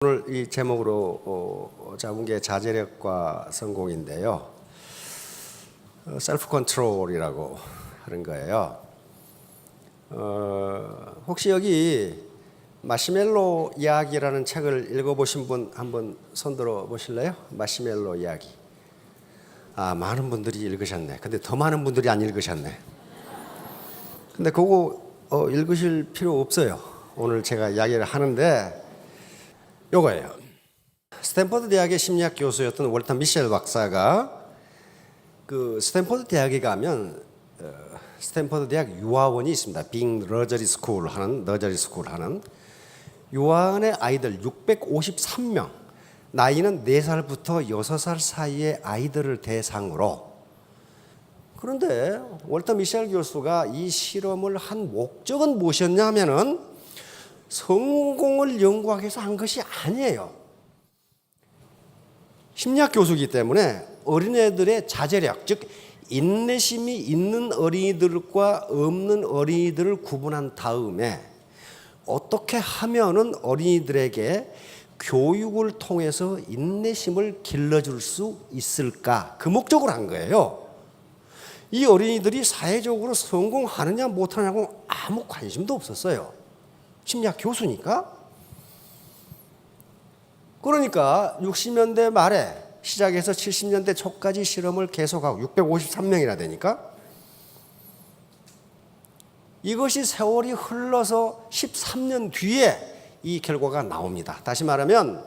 오늘 이 제목으로 잡은 게 자제력과 성공인데요. 셀프 컨트롤이라고 하는 거예요. 혹시 여기 마시멜로 이야기라는 책을 읽어보신 분 한번 손들어 보실래요? 마시멜로 이야기. 많은 분들이 읽으셨네. 근데 더 많은 분들이 안 읽으셨네. 근데 그거 읽으실 필요 없어요. 오늘 제가 이야기를 하는데 요거예요. 스탠퍼드 대학의 심리학 교수였던 월터 미셸 박사가 그 스탠퍼드 대학에 가면 스탠퍼드 대학 유아원이 있습니다. 빙 너저리 스쿨 하는 유아원의 아이들 653명, 나이는 4살부터 6살 사이의 아이들을 대상으로. 그런데 월터 미셸 교수가 이 실험을 한 목적은 무엇이었냐면은 성공을 연구하기 위해서 한 것이 아니에요. 심리학 교수이기 때문에 어린애들의 자제력, 즉 인내심이 있는 어린이들과 없는 어린이들을 구분한 다음에 어떻게 하면은 어린이들에게 교육을 통해서 인내심을 길러줄 수 있을까, 그 목적으로 한 거예요. 이 어린이들이 사회적으로 성공하느냐 못하느냐고 아무 관심도 없었어요. 심리학 교수니까. 그러니까 60년대 말에 시작해서 70년대 초까지 실험을 계속하고 653명이나 되니까 이것이 세월이 흘러서 13년 뒤에 이 결과가 나옵니다. 다시 말하면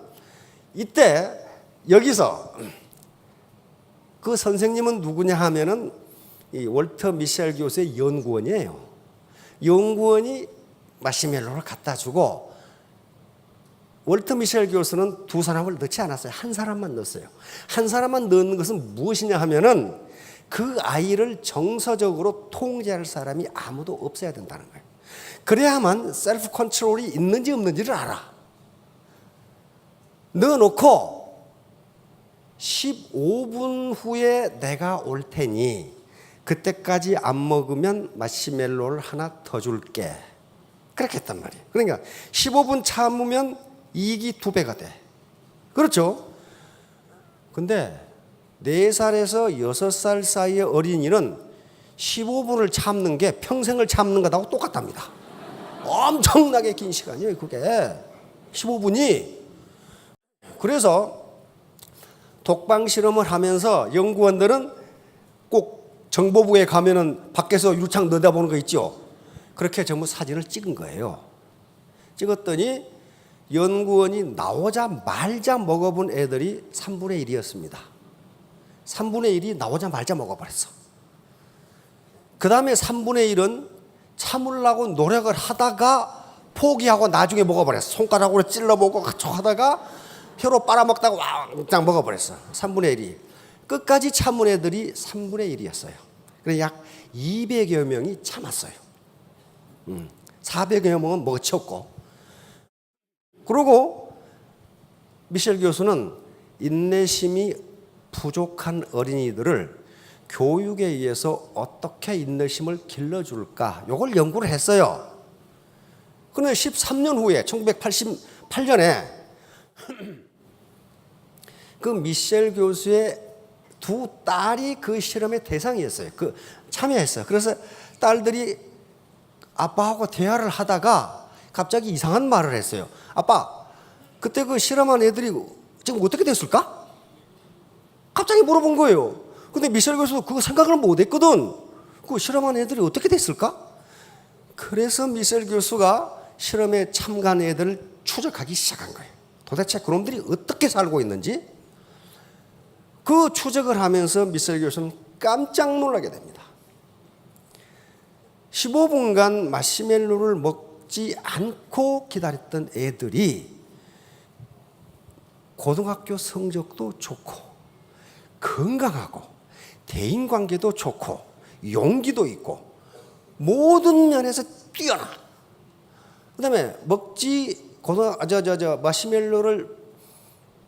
이때 여기서 그 선생님은 누구냐 하면은 이 월터 미셸 교수의 연구원이에요. 연구원이 마시멜로를 갖다 주고 월터 미셸 교수는 두 사람을 넣지 않았어요. 한 사람만 넣었어요. 한 사람만 넣는 것은 무엇이냐 하면은 그 아이를 정서적으로 통제할 사람이 아무도 없어야 된다는 거예요. 그래야만 셀프 컨트롤이 있는지 없는지를 알아. 넣어놓고 15분 후에 내가 올 테니 그때까지 안 먹으면 마시멜로를 하나 더 줄게. 그렇게 했단 말이에요. 그러니까 15분 참으면 이익이 2배가 돼. 그렇죠? 근데 4살에서 6살 사이의 어린이는 15분을 참는 게 평생을 참는 것하고 똑같답니다. 엄청나게 긴 시간이에요, 그게. 15분이. 그래서 독방 실험을 하면서 연구원들은 꼭 정보부에 가면은 밖에서 유리창 내다보는 거 있죠? 그렇게 전부 사진을 찍은 거예요. 찍었더니 연구원이 나오자마자 먹어본 애들이 3분의 1이었습니다. 3분의 1이 나오자마자 먹어버렸어. 그 다음에 3분의 1은 참으려고 노력을 하다가 포기하고 나중에 먹어버렸어. 손가락으로 찔러보고 하다가 혀로 빨아먹다가 왕짱 먹어버렸어. 3분의 1이. 끝까지 참은 애들이 3분의 1이었어요. 그래서 약 200여 명이 참았어요. 400여 명은 먹어치웠고. 그리고 미셸 교수는 인내심이 부족한 어린이들을 교육에 의해서 어떻게 인내심을 길러줄까, 이걸 연구를 했어요. 그런데 13년 후에 1988년에 그 미셸 교수의 두 딸이 그 실험의 대상이었어요. 참여했어요. 그래서 딸들이 아빠하고 대화를 하다가 갑자기 이상한 말을 했어요. 아빠, 그때 그 실험한 애들이 지금 어떻게 됐을까? 갑자기 물어본 거예요. 근데 미셸 교수도 그거 생각을 못 했거든. 그 실험한 애들이 어떻게 됐을까? 그래서 미셸 교수가 실험에 참가한 애들을 추적하기 시작한 거예요. 도대체 그놈들이 어떻게 살고 있는지. 그 추적을 하면서 미셸 교수는 깜짝 놀라게 됩니다. 15분간 마시멜로를 먹지 않고 기다렸던 애들이 고등학교 성적도 좋고 건강하고 대인관계도 좋고 용기도 있고 모든 면에서 뛰어나. 그다음에 마시멜로를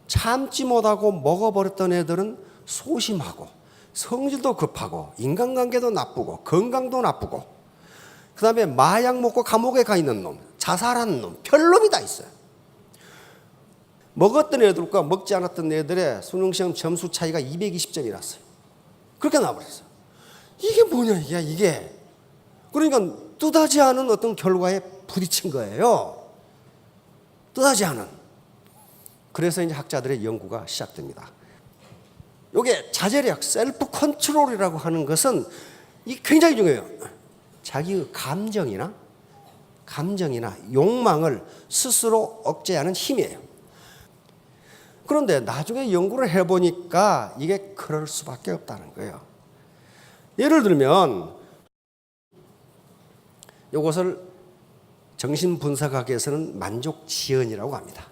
참지 못하고 먹어버렸던 애들은 소심하고 성질도 급하고 인간관계도 나쁘고 건강도 나쁘고, 그 다음에 마약 먹고 감옥에 가 있는 놈, 자살하는 놈, 별놈이 다 있어요. 먹었던 애들과 먹지 않았던 애들의 수능시험 점수 차이가 220점이 났어요. 그렇게 나와버렸어요. 이게 뭐냐 이게. 그러니까 뜻하지 않은 어떤 결과에 부딪힌 거예요. 뜻하지 않은. 그래서 이제 학자들의 연구가 시작됩니다. 이게 자제력, 셀프 컨트롤이라고 하는 것은 이 굉장히 중요해요. 자기의 감정이나 욕망을 스스로 억제하는 힘이에요. 그런데 나중에 연구를 해보니까 이게 그럴 수밖에 없다는 거예요. 예를 들면 이것을 정신분석학에서는 만족지연이라고 합니다.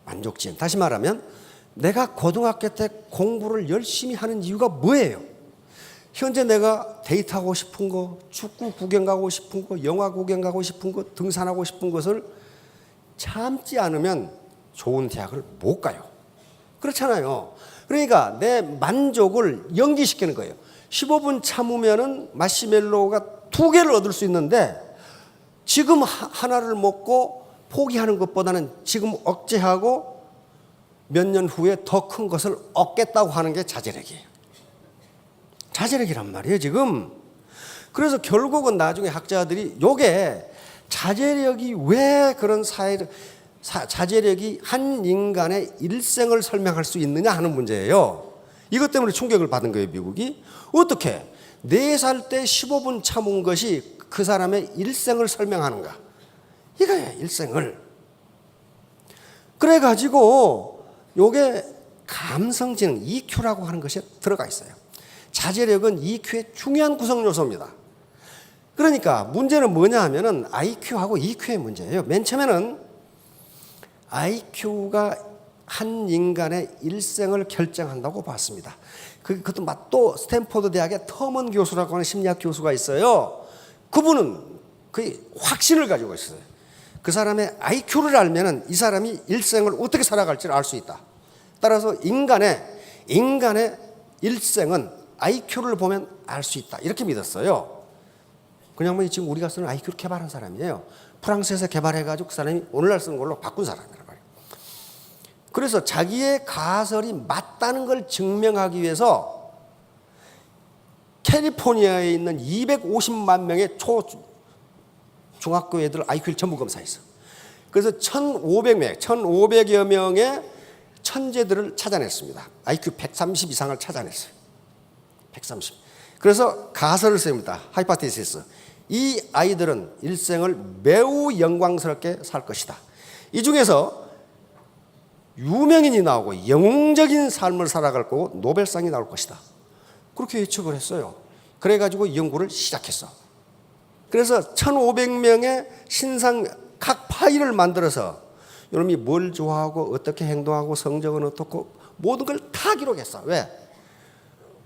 만족지연. 다시 말하면 내가 고등학교 때 공부를 열심히 하는 이유가 뭐예요? 현재 내가 데이트하고 싶은 거, 축구 구경 가고 싶은 거, 영화 구경 가고 싶은 거, 등산하고 싶은 것을 참지 않으면 좋은 대학을 못 가요. 그렇잖아요. 그러니까 내 만족을 연기시키는 거예요. 15분 참으면은 마시멜로우가 2개를 얻을 수 있는데 지금 하나를 먹고 포기하는 것보다는 지금 억제하고 몇 년 후에 더 큰 것을 얻겠다고 하는 게 자제력이에요. 자제력이란 말이에요, 지금. 그래서 결국은 나중에 학자들이 요게 자제력이 왜 그런 자제력이 한 인간의 일생을 설명할 수 있느냐 하는 문제예요. 이것 때문에 충격을 받은 거예요, 미국이. 어떻게 4살 때 15분 참은 것이 그 사람의 일생을 설명하는가? 이거예요, 일생을. 그래가지고 요게 감성지능, EQ라고 하는 것이 들어가 있어요. 자제력은 EQ의 중요한 구성 요소입니다. 그러니까 문제는 뭐냐 하면은 IQ하고 EQ의 문제예요. 맨 처음에는 IQ가 한 인간의 일생을 결정한다고 봤습니다. 그것도 또 스탠포드 대학의 터먼 교수라고 하는 심리학 교수가 있어요. 그분은 거의 확신을 가지고 있어요. 그 사람의 IQ를 알면은 이 사람이 일생을 어떻게 살아갈지를 알 수 있다. 따라서 인간의 일생은 IQ를 보면 알 수 있다. 이렇게 믿었어요. 그냥 뭐 지금 우리가 쓰는 IQ를 개발한 사람이에요. 프랑스에서 개발해가지고 그 사람이 오늘날 쓰는 걸로 바꾼 사람이란 말이에요. 그래서 자기의 가설이 맞다는 걸 증명하기 위해서 캘리포니아에 있는 250만 명의 중학교 애들 IQ를 전부 검사했어. 그래서 1,500여 명의 천재들을 찾아냈습니다. IQ 130 이상을 찾아냈어요. 130. 그래서 가설을 씁니다. 하이파테시스. 이 아이들은 일생을 매우 영광스럽게 살 것이다. 이 중에서 유명인이 나오고 영웅적인 삶을 살아갈 거고 노벨상이 나올 것이다. 그렇게 예측을 했어요. 그래가지고 연구를 시작했어. 그래서 1,500명의 신상 각 파일을 만들어서 이놈이 뭘 좋아하고 어떻게 행동하고 성적은 어떻고 모든 걸 다 기록했어. 왜?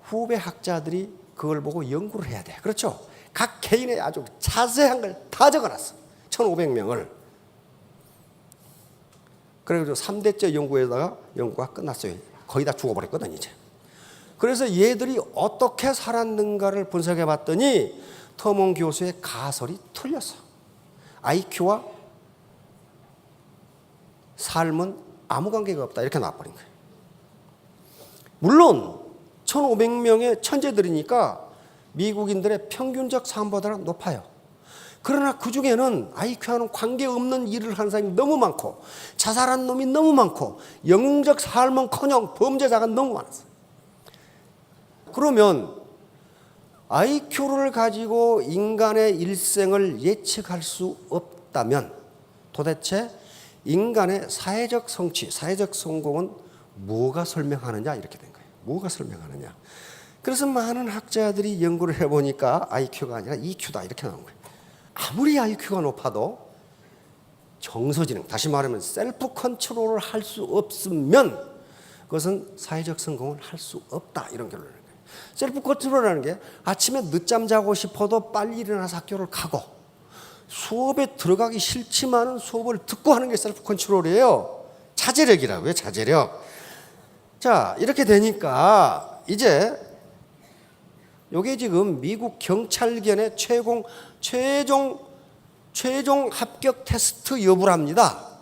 후배 학자들이 그걸 보고 연구를 해야 돼. 그렇죠? 각 개인의 아주 자세한 걸 다 적어놨어. 1,500명을. 그래가지고 3대째 연구가 끝났어요. 거의 다 죽어버렸거든, 이제. 그래서 얘들이 어떻게 살았는가를 분석해 봤더니 터먼 교수의 가설이 틀렸어. IQ와 삶은 아무 관계가 없다. 이렇게 나와버린 거예요. 물론 1,500명의 천재들이니까 미국인들의 평균적 삶보다는 높아요. 그러나 그 중에는 IQ와는 관계없는 일을 하는 사람이 너무 많고 자살한 놈이 너무 많고 영웅적 삶은커녕 범죄자가 너무 많았어요. 그러면 IQ를 가지고 인간의 일생을 예측할 수 없다면 도대체 인간의 사회적 성취, 사회적 성공은 뭐가 설명하느냐 이렇게 된 거예요. 뭐가 설명하느냐. 그래서 많은 학자들이 연구를 해보니까 IQ가 아니라 EQ다 이렇게 나온 거예요. 아무리 IQ가 높아도 정서지능, 다시 말하면 셀프 컨트롤을 할 수 없으면 그것은 사회적 성공을 할 수 없다 이런 결론을 내는 거예요. 셀프 컨트롤이라는 게 아침에 늦잠 자고 싶어도 빨리 일어나서 학교를 가고 수업에 들어가기 싫지만은 수업을 듣고 하는 게 셀프 컨트롤이에요. 자제력이라고요, 자제력. 자, 이렇게 되니까 이제 요게 지금 미국 경찰견의 최종 합격 테스트 여부랍니다.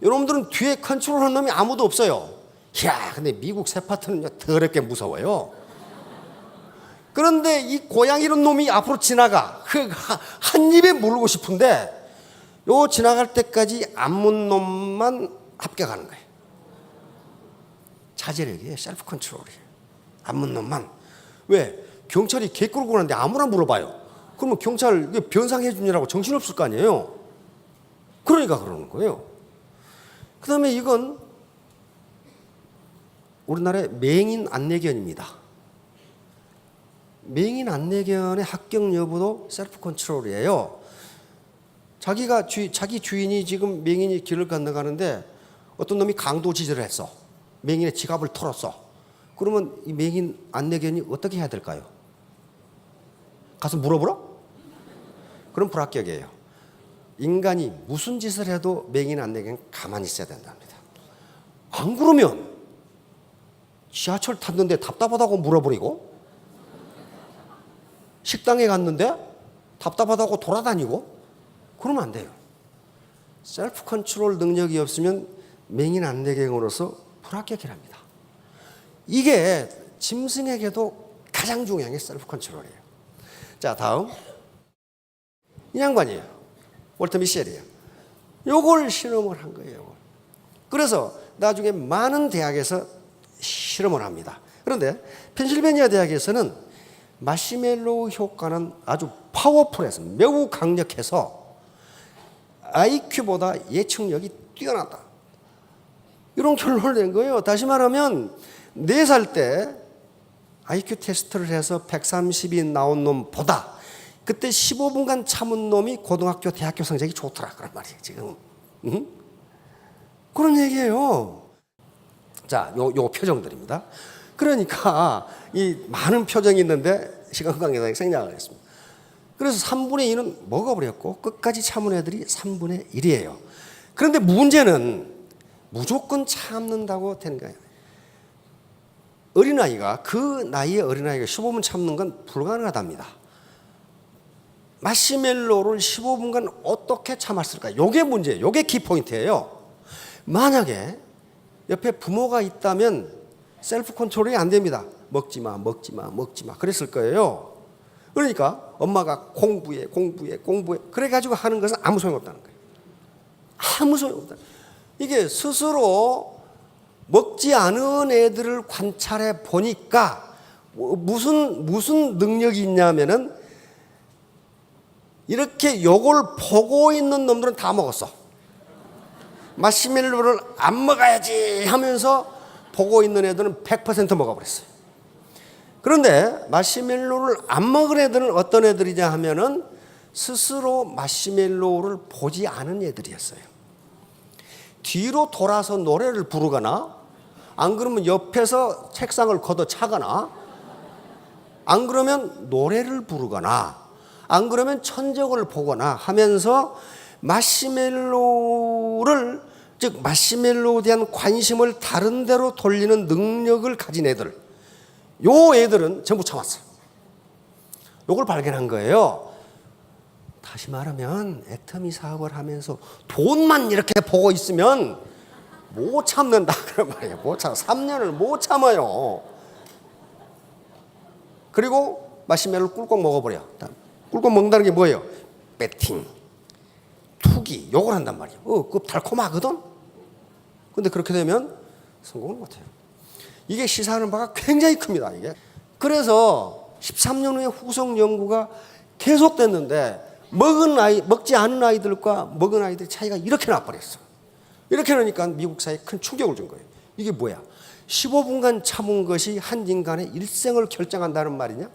여러분들은 뒤에 컨트롤하는 놈이 아무도 없어요. 이야, 근데 미국 세파트는 더럽게 무서워요. 그런데 이 고양 이런 놈이 앞으로 지나가. 한 입에 물고 싶은데 요 지나갈 때까지 안 문 놈만 합격하는 거예요. 자제력이에요. 셀프 컨트롤이에요. 안 문 놈만. 왜? 경찰이 개 끌고 가는데 아무나 물어봐요. 그러면 경찰 변상해 주느라고 정신없을 거 아니에요. 그러니까 그러는 거예요. 그 다음에 이건 우리나라의 맹인 안내견입니다. 맹인 안내견의 합격 여부도 셀프 컨트롤이에요. 자기 주인이 지금 맹인이 길을 건너가는데 어떤 놈이 강도 지지를 했어. 맹인의 지갑을 털었어. 그러면 이 맹인 안내견이 어떻게 해야 될까요? 가서 물어보라? 그럼 불합격이에요. 인간이 무슨 짓을 해도 맹인 안내견은 가만히 있어야 된답니다. 안 그러면 지하철 탔는데 답답하다고 물어버리고, 식당에 갔는데 답답하다고 돌아다니고, 그러면 안 돼요. 셀프 컨트롤 능력이 없으면 맹인 안내견으로서 불합격이랍니다. 이게 짐승에게도 가장 중요한 게 셀프 컨트롤이에요. 자, 다음. 이 양반이에요. 월터 미셸이에요. 요걸 실험을 한 거예요. 요걸. 그래서 나중에 많은 대학에서 실험을 합니다. 그런데 펜실베니아 대학에서는 마시멜로우 효과는 아주 파워풀해서 매우 강력해서 IQ보다 예측력이 뛰어나다. 이런 결론을 낸 거예요. 다시 말하면 4살 때 IQ 테스트를 해서 130이 나온 놈보다 그때 15분간 참은 놈이 고등학교, 대학교 성적이 좋더라. 그런 말이에요, 지금. 응? 그런 얘기예요. 자, 요 표정들입니다. 그러니까 이 많은 표정이 있는데 시간 관계상 생략을 했습니다. 그래서 3분의 2는 먹어버렸고 끝까지 참은 애들이 3분의 1이에요. 그런데 문제는 무조건 참는다고 되는 거예요. 어린아이가, 그 나이의 어린아이가 15분 참는 건 불가능하답니다. 마시멜로를 15분간 어떻게 참았을까? 요게 문제예요. 요게 키포인트예요. 만약에 옆에 부모가 있다면 셀프 컨트롤이 안 됩니다. 먹지 마, 먹지 마, 먹지 마. 그랬을 거예요. 그러니까 엄마가 공부해. 그래가지고 하는 것은 아무 소용없다는 거예요. 아무 소용없다. 이게 스스로 먹지 않은 애들을 관찰해 보니까 무슨 능력이 있냐면은 이렇게 요걸 보고 있는 놈들은 다 먹었어. 마시멜로를 안 먹어야지 하면서 보고 있는 애들은 100% 먹어버렸어요. 그런데 마시멜로를 안 먹은 애들은 어떤 애들이냐 하면은 스스로 마시멜로를 보지 않은 애들이었어요. 뒤로 돌아서 노래를 부르거나, 안 그러면 옆에서 책상을 걷어차거나, 안 그러면 노래를 부르거나, 안 그러면 천적을 보거나 하면서 마시멜로를, 즉 마시멜로에 대한 관심을 다른 데로 돌리는 능력을 가진 애들, 요 애들은 전부 참았어요. 요걸 발견한 거예요. 다시 말하면 애터미 사업을 하면서 돈만 이렇게 보고 있으면 못 참는다 그런 말이에요. 못 참, 3년을 못 참아요. 그리고 마시멜로를 꿀꺽 먹어버려. 꿀꺽 먹는다는 게 뭐예요? 배팅, 투기, 요걸 한단 말이에요. 그거 달콤하거든? 근데 그렇게 되면 성공을 못해요. 이게 시사하는 바가 굉장히 큽니다, 이게. 그래서 13년 후에 후속 연구가 계속됐는데 먹지 않은 아이들과 먹은 아이들의 차이가 이렇게 나버렸어. 이렇게 나니까 미국 사회에 큰 충격을 준 거예요. 이게 뭐야? 15분간 참은 것이 한 인간의 일생을 결정한다는 말이냐?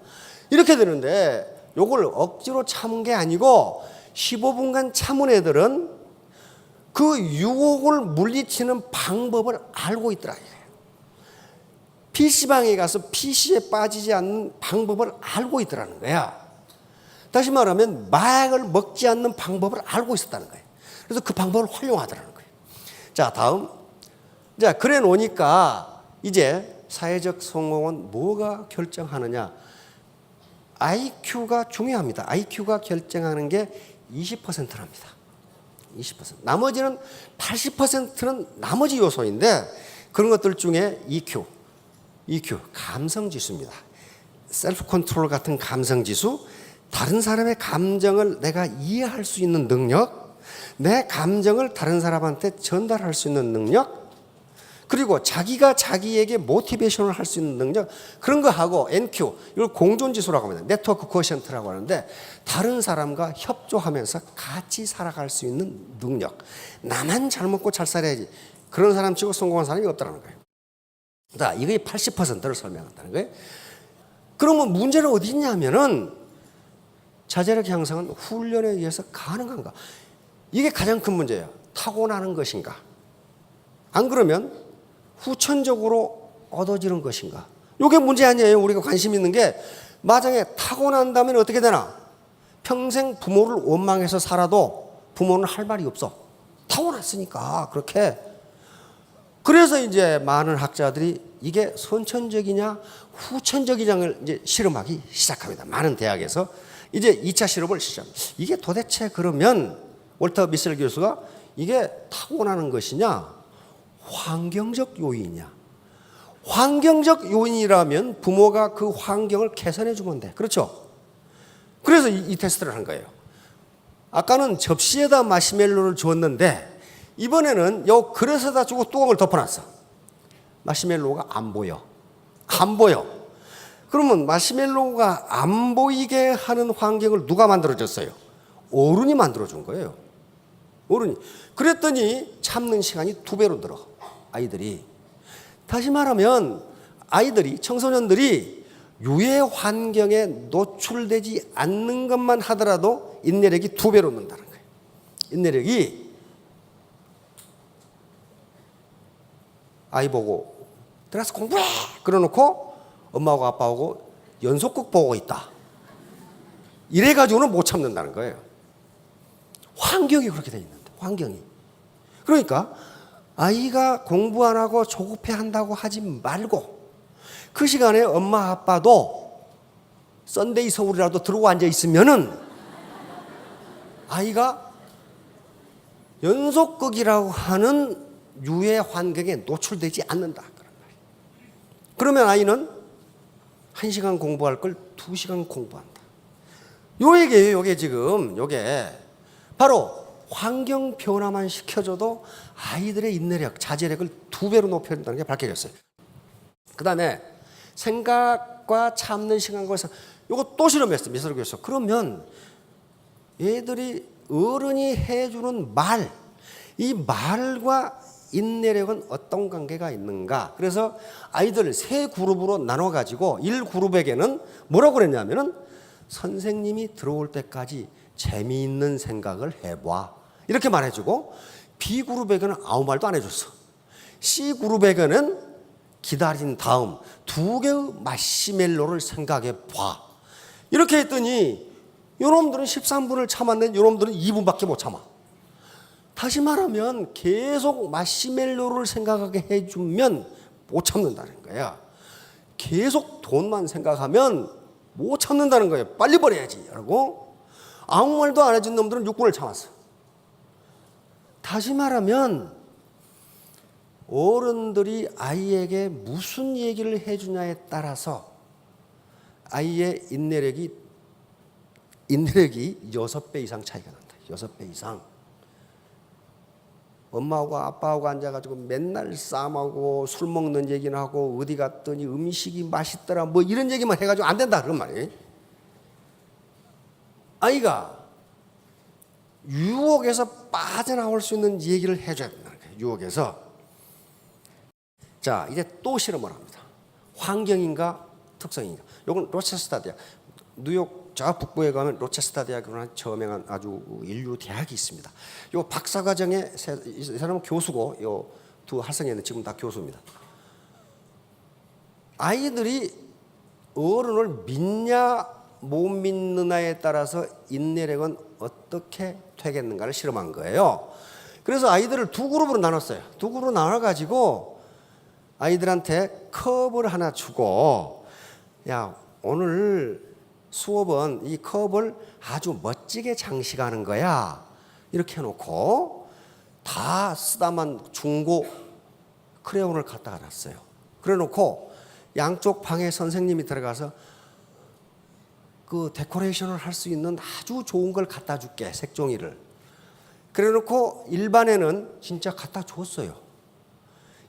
이렇게 되는데 요걸 억지로 참은 게 아니고 15분간 참은 애들은 그 유혹을 물리치는 방법을 알고 있더라. PC방에 가서 PC에 빠지지 않는 방법을 알고 있더라는 거야. 다시 말하면 마약을 먹지 않는 방법을 알고 있었다는 거예요. 그래서 그 방법을 활용하더라는 거예요. 자, 다음. 자, 그래 놓으니까 이제 사회적 성공은 뭐가 결정하느냐? IQ가 중요합니다. IQ가 결정하는 게 20%랍니다. 20%. 나머지는 80%는 나머지 요소인데 그런 것들 중에 EQ, 감성 지수입니다. 셀프 컨트롤 같은 감성 지수, 다른 사람의 감정을 내가 이해할 수 있는 능력, 내 감정을 다른 사람한테 전달할 수 있는 능력, 그리고 자기가 자기에게 모티베이션을 할 수 있는 능력, 그런 거 하고 NQ, 이걸 공존지수라고 합니다. 네트워크 코어션트라고 하는데 다른 사람과 협조하면서 같이 살아갈 수 있는 능력. 나만 잘 먹고 잘 살아야지. 그런 사람 치고 성공한 사람이 없다는 거예요. 자, 이게 80%를 설명한다는 거예요. 그러면 문제는 어디 있냐면은 자제력 향상은 훈련에 의해서 가능한가? 이게 가장 큰 문제예요. 타고나는 것인가? 안 그러면 후천적으로 얻어지는 것인가? 이게 문제 아니에요. 우리가 관심 있는 게 만약에 타고난다면 어떻게 되나? 평생 부모를 원망해서 살아도 부모는 할 말이 없어. 타고났으니까 그렇게. 그래서 이제 많은 학자들이 이게 선천적이냐 후천적이냐를 이제 실험하기 시작합니다. 많은 대학에서 이제 2차 실험을 시작합니다. 이게 도대체 그러면 월터 미셀 교수가 이게 타고나는 것이냐 환경적 요인이냐. 환경적 요인이라면 부모가 그 환경을 개선해 주면 돼. 그렇죠? 그래서 이 테스트를 한 거예요. 아까는 접시에다 마시멜로를 주었는데 이번에는 요 그릇에다 주고 뚜껑을 덮어놨어. 마시멜로가 안 보여. 안 보여. 그러면 마시멜로가 안 보이게 하는 환경을 누가 만들어줬어요? 어른이 만들어준 거예요. 어른이. 그랬더니 참는 시간이 2배로 늘어. 아이들이. 다시 말하면 아이들이, 청소년들이 유해 환경에 노출되지 않는 것만 하더라도 인내력이 2배로 는다는 거예요. 인내력이 아이 보고 들어가서 공부해! 그러놓고 엄마하고 아빠하고 연속극 보고 있다. 이래가지고는 못 참는다는 거예요. 환경이 그렇게 돼 있는데, 환경이. 그러니까 아이가 공부 안 하고 조급해 한다고 하지 말고 그 시간에 엄마 아빠도 썬데이 서울이라도 들어와 앉아 있으면은 아이가 연속극이라고 하는 유해 환경에 노출되지 않는다. 그러면 아이는 1시간 공부할 걸 2시간 공부한다. 요 얘기예요. 요게 지금 요게 바로 환경 변화만 시켜줘도 아이들의 인내력, 자제력을 2배로 높여준다는 게 밝혀졌어요. 그 다음에 생각과 참는 시간과 해서 요거 또 실험했어요. 미술 교수. 그러면 얘들이 어른이 해주는 말, 이 말과 인내력은 어떤 관계가 있는가? 그래서 아이들 3그룹으로 나눠가지고 1그룹에게는 뭐라고 그랬냐면은 선생님이 들어올 때까지 재미있는 생각을 해봐. 이렇게 말해주고 B그룹에게는 아무 말도 안 해줬어. C그룹에게는 기다린 다음 2개의 마시멜로를 생각해 봐. 이렇게 했더니 요놈들은 13분을 참았는데 요놈들은 2분밖에 못 참아. 다시 말하면 계속 마시멜로를 생각하게 해주면 못 참는다는 거야. 계속 돈만 생각하면 못 참는다는 거예요. 빨리 버려야지 라고. 아무 말도 안 해준 놈들은 6분을 참았어. 다시 말하면 어른들이 아이에게 무슨 얘기를 해주냐에 따라서 아이의 인내력이 6배 이상 차이가 난다. 6배 이상. 엄마하고 아빠하고 앉아가지고 맨날 싸움하고 술 먹는 얘기나 하고 어디 갔더니 음식이 맛있더라 뭐 이런 얘기만 해가지고 안 된다 그런 말이에요. 아이가 유혹에서 빠져나올 수 있는 얘기를 해줘야 된다는 거예요. 유혹에서. 자, 이제 또 실험을 합니다. 환경인가 특성인가. 이건 로체스터 대학. 뉴욕 저 북부에 가면 로체스터 대학으로 한 저명한 아주 인류 대학이 있습니다. 요 박사과정에 이 사람은 교수고 요 두 학생회는 지금 다 교수입니다. 아이들이 어른을 믿냐 못 믿느냐에 따라서 인내력은 어떻게 되겠는가를 실험한 거예요. 그래서 아이들을 2그룹으로 나눴어요. 2그룹으로 나눠가지고 아이들한테 컵을 하나 주고 야 오늘 수업은 이 컵을 아주 멋지게 장식하는 거야. 이렇게 해놓고 다 쓰다만 중고 크레용을 갖다가 놨어요. 그래 놓고 양쪽 방에 선생님이 들어가서 그 데코레이션을 할 수 있는 아주 좋은 걸 갖다 줄게, 색종이를. 그래 놓고 1반에는 진짜 갖다 줬어요.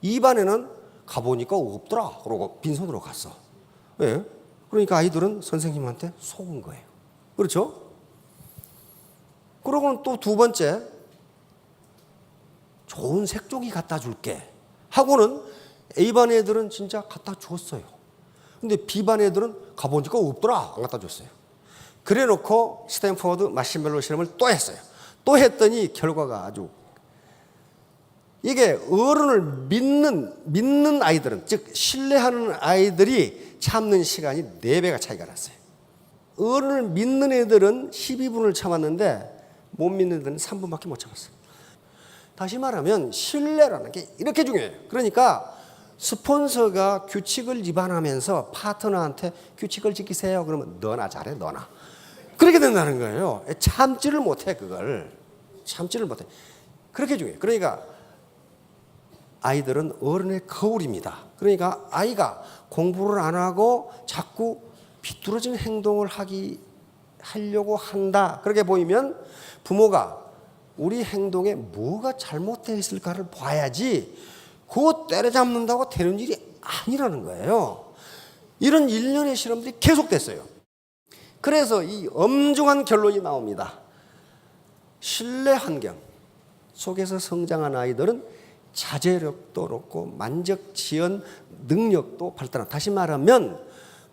2반에는 가보니까 없더라. 그러고 빈손으로 갔어. 왜? 그러니까 아이들은 선생님한테 속은 거예요. 그렇죠? 그러고는 또 두 번째, 좋은 색종이 갖다 줄게 하고는 A반 애들은 진짜 갖다 줬어요. 근데 B반 애들은 가보니까 없더라. 안 갖다 줬어요. 그래 놓고 스탠포드 마시멜로 실험을 또 했어요. 또 했더니 결과가 아주, 이게 어른을 믿는 아이들은, 즉 신뢰하는 아이들이 참는 시간이 4배가 차이가 났어요. 어른을 믿는 애들은 12분을 참았는데 못 믿는 애들은 3분밖에 못 참았어요. 다시 말하면 신뢰라는 게 이렇게 중요해요. 그러니까 스폰서가 규칙을 위반하면서 파트너한테 규칙을 지키세요. 그러면 너나 잘해, 너나. 그렇게 된다는 거예요. 참지를 못해, 그걸. 참지를 못해. 그렇게 중요해요. 그러니까 아이들은 어른의 거울입니다. 그러니까 아이가 공부를 안 하고 자꾸 비뚤어진 행동을 하려고 한다. 그렇게 보이면 부모가 우리 행동에 뭐가 잘못되어 있을까를 봐야지 그거 때려잡는다고 되는 일이 아니라는 거예요. 이런 일련의 실험들이 계속됐어요. 그래서 이 엄중한 결론이 나옵니다. 신뢰 환경 속에서 성장한 아이들은 자제력도 높고 만적 지연 능력도 발달한다. 다시 말하면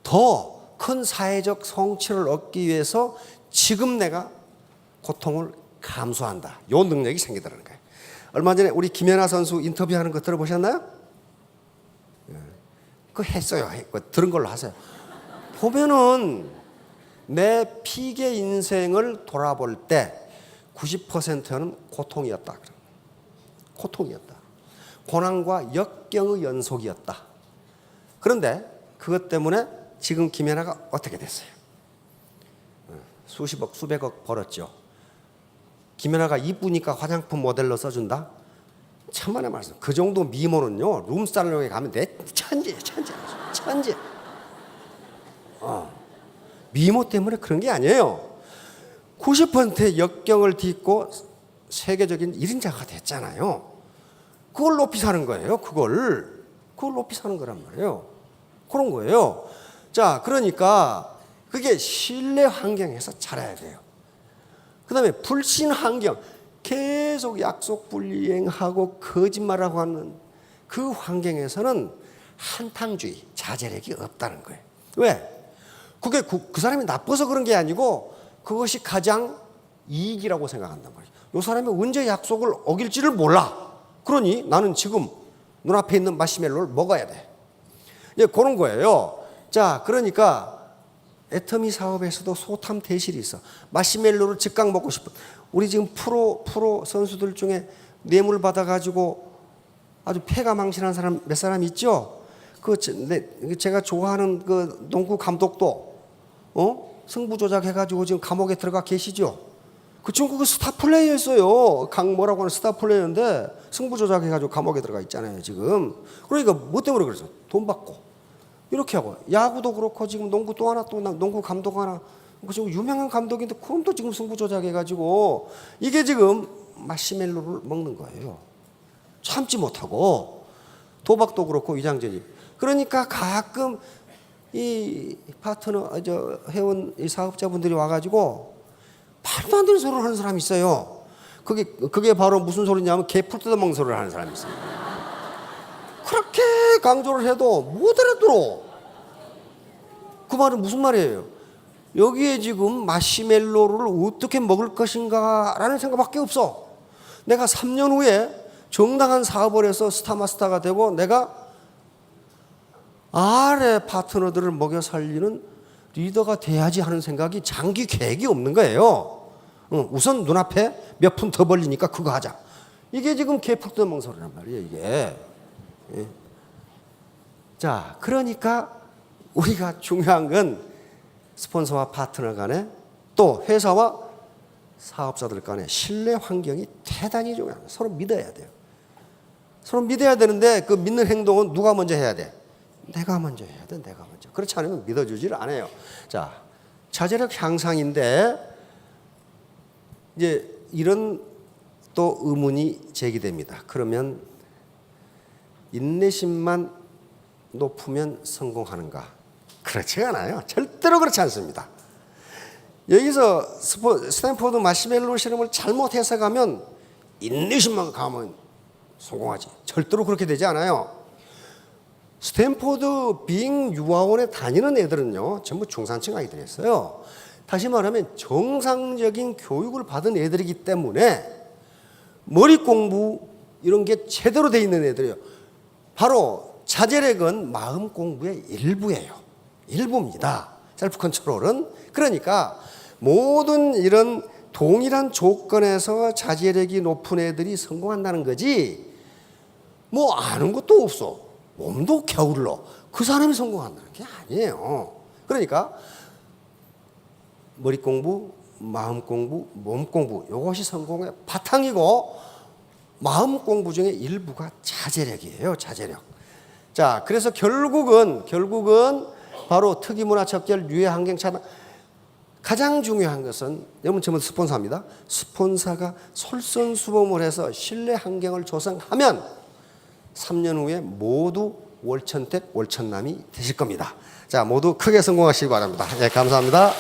더 큰 사회적 성취를 얻기 위해서 지금 내가 고통을 감수한다. 요 능력이 생기더라는 거예요. 얼마 전에 우리 김연아 선수 인터뷰하는 거 들어보셨나요? 그거 했어요. 들은 걸로 하세요. 보면은 내 피계 인생을 돌아볼 때 90%는 고통이었다. 고통이었다. 고난과 역경의 연속이었다. 그런데 그것 때문에 지금 김연아가 어떻게 됐어요? 수십억, 수백억 벌었죠. 김연아가 이쁘니까 화장품 모델로 써준다? 천만의 말씀. 그 정도 미모는요, 룸살롱에 가면 내 천지예요, 천지. 미모 때문에 그런 게 아니에요. 90%의 역경을 딛고 세계적인 1인자가 됐잖아요. 그걸 높이 사는 거예요. 그걸 높이 사는 거란 말이에요. 그런 거예요. 자, 그러니까 그게 신뢰 환경에서 자라야 돼요. 그 다음에 불신 환경, 계속 약속 불이행하고 거짓말하고 하는 그 환경에서는 한탕주의, 자제력이 없다는 거예요. 왜? 그게 그 사람이 나빠서 그런 게 아니고 그것이 가장 이익이라고 생각한단 말이에요. 이 사람이 언제 약속을 어길지를 몰라. 그러니 나는 지금 눈앞에 있는 마시멜로를 먹어야 돼. 이제 그런 거예요. 자, 그러니까 애터미 사업에서도 소탐 대실이 있어. 마시멜로를 즉각 먹고 싶은. 우리 지금 프로 선수들 중에 뇌물 받아가지고 아주 폐가 망신한 사람 몇 사람 있죠? 제가 좋아하는 그 농구 감독도 승부 조작해가지고 지금 감옥에 들어가 계시죠? 그 친구 그 스타 플레이였어요. 강모라고 하는 스타 플레이어인데 승부 조작해가지고 감옥에 들어가 있잖아요, 지금. 그러니까 뭐 때문에 그랬어? 돈 받고. 이렇게 하고. 야구도 그렇고 지금 농구 또 하나, 또 농구 감독 하나. 그 지금 유명한 감독인데 그건 지금 승부 조작해가지고 이게 지금 마시멜로를 먹는 거예요. 참지 못하고. 도박도 그렇고 위장전입. 그러니까 가끔 이 파트너, 회원 이 사업자분들이 와가지고 말도 안 되는 소리를 하는 사람이 있어요. 그게 바로 무슨 소리냐면 개 풀 뜯어먹는 소리를 하는 사람이 있어요. 그렇게 강조를 해도 못 알아들어. 그 말은 무슨 말이에요? 여기에 지금 마시멜로를 어떻게 먹을 것인가라는 생각밖에 없어. 내가 3년 후에 정당한 사업을 해서 스타마스터가 되고 내가 아래 파트너들을 먹여 살리는 리더가 돼야지 하는 생각이 장기 계획이 없는 거예요. 우선 눈앞에 몇 푼 더 벌리니까 그거 하자. 이게 지금 개풀 뜯어먹는 소리란 말이에요, 이게. 예. 자, 그러니까 우리가 중요한 건 스폰서와 파트너 간에 또 회사와 사업자들 간의 신뢰 환경이 대단히 중요합니다. 서로 믿어야 돼요. 서로 믿어야 되는데 그 믿는 행동은 누가 먼저 해야 돼? 내가 먼저 해야 돼. 내가 먼저. 그렇지 않으면 믿어주지를 않아요. 자, 자제력 향상인데 이제 이런 또 의문이 제기됩니다. 그러면 인내심만 높으면 성공하는가? 그렇지 않아요. 절대로 그렇지 않습니다. 여기서 스탠포드 마시멜로 실험을 잘못 해석하면 인내심만 가면 성공하지. 절대로 그렇게 되지 않아요. 스탠포드 빙 유아원에 다니는 애들은요, 전부 중산층 아이들이었어요. 다시 말하면 정상적인 교육을 받은 애들이기 때문에 머리 공부 이런 게 제대로 돼 있는 애들이에요. 바로 자제력은 마음 공부의 일부예요. 일부입니다. 셀프 컨트롤은. 그러니까 모든 이런 동일한 조건에서 자제력이 높은 애들이 성공한다는 거지, 뭐 아는 것도 없어, 몸도 게을러, 그 사람이 성공한다는 게 아니에요. 그러니까 머리 공부, 마음 공부, 몸 공부, 이것이 성공의 바탕이고, 마음 공부 중에 일부가 자제력이에요. 자제력. 자, 그래서 결국은 바로 특이문화 척결 유해 환경 차단, 가장 중요한 것은, 여러분 전부 스폰서입니다. 스폰서가 솔선수범을 해서 신뢰 환경을 조성하면 3년 후에 모두 월천택 월천남이 되실 겁니다. 자, 모두 크게 성공하시기 바랍니다. 예, 감사합니다.